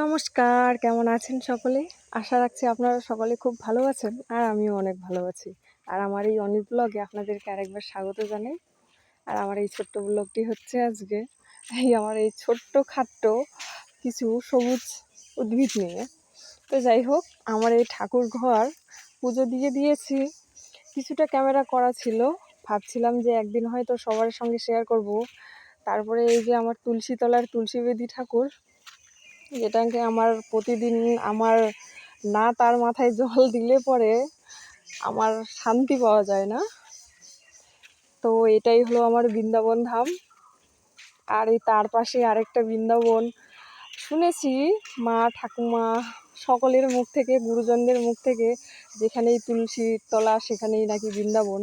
নমস্কার, কেমন আছেন সকলে? আশা রাখছি আপনারা সকলে খুব ভালো আছেন আর আমিও অনেক ভালো আছি। আর আমার এই অনিক ব্লগে আপনাদেরকে আরেকবার স্বাগত জানাই। আর আমার এই ছোট্ট ব্লগটি হচ্ছে আজকে আমার এই ছোট্ট খাট্ট কিছু সবুজ উদ্ভিদ নিয়ে। তো যাই হোক, আমার এই ঠাকুর ঘর পুজো দিয়েছি। কিছুটা ক্যামেরা করা ছিল, ভাবছিলাম যে একদিন হয়তো সবার সঙ্গে শেয়ার করব। তারপরে এই যে আমার তুলসী তলার তুলসী বেদী ঠাকুর, যেটাকে আমার প্রতিদিন আমার না তার মাথায় জল দিলে পরে আমার শান্তি পাওয়া যায় না। তো এটাই হলো আমার বৃন্দাবন ধাম। আর এই তার পাশে আরেকটা বৃন্দাবন, শুনেছি মা ঠাকুমা সকলের মুখ থেকে, গুরুজনদের মুখ থেকে, যেখানেই তুলসীর তলা সেখানেই নাকি বৃন্দাবন।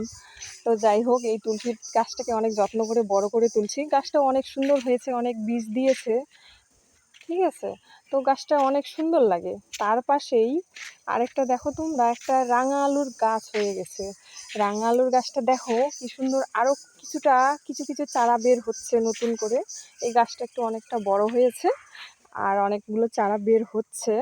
তো যাই হোক, এই তুলসীর গাছটাকে অনেক যত্ন করে বড় করে তুলছি। গাছটা অনেক সুন্দর হয়েছে, অনেক বীজ দিয়েছে, ঠিক আছে। তো গাছটা অনেক সুন্দর লাগে। তার পাশেই আরেকটা দেখো তোমরা, একটা রাঙা আলুর গাছ হয়ে গেছে। রাঙা আলুর গাছটা দেখো কি সুন্দর, আরও কিছু কিছু চারা বের হচ্ছে নতুন করে। এই গাছটা একটু অনেকটা বড় হয়েছে আর অনেকগুলো চারা বের হচ্ছে।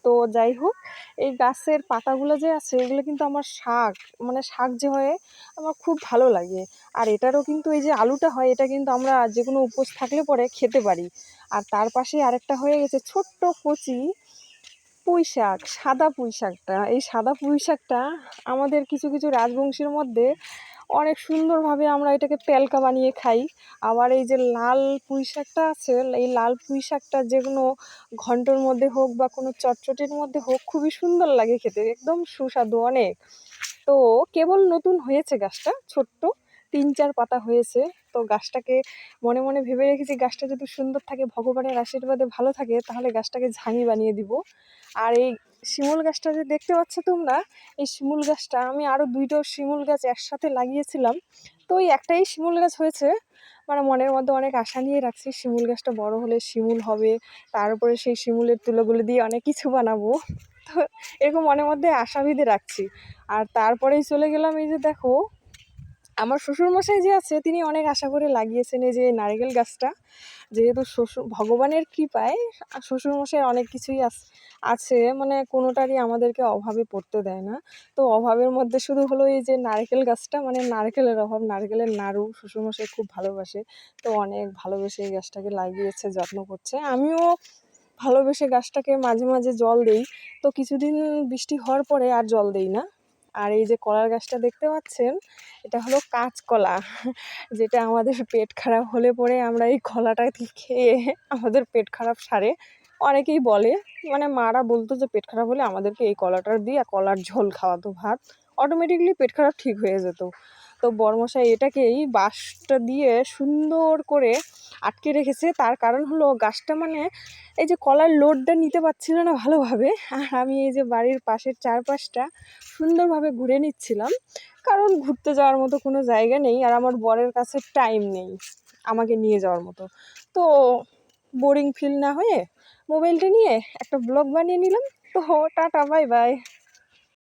তো যাই হোক, এই গাছের পাতাগুলো যে আছে এগুলো কিন্তু আমার শাক, মানে শাক যে হয় আমার খুব ভালো লাগে। আর এটারও কিন্তু এই যে আলুটা হয়, এটা কিন্তু আমরা যে কোনো উপোস থাকলে পরে খেতে পারি। আর তার পাশে আরেকটা হয়ে গেছে ছোট্ট কচি পুঁই শাক, সাদা পুঁই শাকটা। এই সাদা পুঁই শাকটা আমাদের কিছু কিছু রাজবংশীর মধ্যে অনেক সুন্দরভাবে আমরা এটাকে তেলকা বানিয়ে খাই। আবার এই যে লাল পুঁই শাকটা আছে, এই লাল পুঁই শাকটা যে কোনো ঘন্টর মধ্যে হোক বা কোনো চটচটির মধ্যে হোক খুবই সুন্দর লাগে খেতে, একদম সুস্বাদু অনেক। তো কেবল নতুন হয়েছে গাছটা, ছোট্ট 3-4 পাতা হয়েছে। তো গাছটাকে মনে মনে ভেবে রেখেছি, গাছটা যদি সুন্দর থাকে, ভগবানের আশীর্বাদে ভালো থাকে, তাহলে গাছটাকে ঝাঙি বানিয়ে দিব। আর এই শিমুল গাছটা যে দেখতে পাচ্ছ তোমরা, এই শিমুল গাছটা আমি আরও 2টো শিমুল গাছ একসাথে লাগিয়েছিলাম। তো ওই একটাই শিমুল গাছ হয়েছে, মানে মনের মধ্যে অনেক আশা নিয়ে রাখছি শিমুল গাছটা বড় হলে শিমুল হবে, তার উপরে সেই শিমুলের তুলোগুলো দিয়ে অনেক কিছু বানাবো। তো এরকম মনের মধ্যে আশা বেঁধে রাখছি। আর তারপরেই চলে গেলাম, এই যে দেখো আমার শ্বশুরমশাই যে আছে তিনি অনেক আশা করে লাগিয়েছেন এই যে নারকেল গাছটা। যেহেতু ভগবানের কৃপায় শ্বশুরমশাইয়ের অনেক কিছুই আছে, মানে কোনোটারই আমাদেরকে অভাবে পড়তে দেয় না। তো অভাবের মধ্যে শুধু হলো এই যে নারকেল গাছটা, মানে নারকেলের অভাব, নারকেলের নাড়ু শ্বশুরমশাই খুব ভালোবাসে। তো অনেক ভালোবেসে এই গাছটাকে লাগিয়েছে, যত্ন করছে। আমিও ভালোবেসে গাছটাকে মাঝে মাঝে জল দেই। তো কিছুদিন বৃষ্টি হওয়ার পরে আর জল দেই না। আর এই যে কলার গাছটা দেখতে পাচ্ছেন, এটা হলো কাঁচকলা, যেটা আমাদের পেট খারাপ হলে পরে আমরা এই কলাটা খেয়ে আমাদের পেট খারাপ সারে। অনেকেই বলে, মানে মারা বলতো যে পেট খারাপ হলে আমাদেরকে এই কলাটা দিয়ে কলার ঝোল খাওয়াতো, ভাত অটোমেটিকলি পেট খারাপ ঠিক হয়ে যেত। তো বড়মশাই এটাকেই বাঁশটা দিয়ে সুন্দর করে আটকে রেখেছে। তার কারণ হলো গাছটা মানে এই যে কলার লোডটা নিতে পারছিল না ভালোভাবে। আর আমি এই যে বাড়ির পাশের চারপাশটা সুন্দরভাবে ঘুরে নিচ্ছিলাম, কারণ ঘুরতে যাওয়ার মতো কোনো জায়গা নেই আর আমার বরের কাছে টাইম নেই আমাকে নিয়ে যাওয়ার মতো। তো বোরিং ফিল না হয়ে মোবাইলটা নিয়ে একটা ব্লগ বানিয়ে নিলাম। তো টাটা, বাই বাই।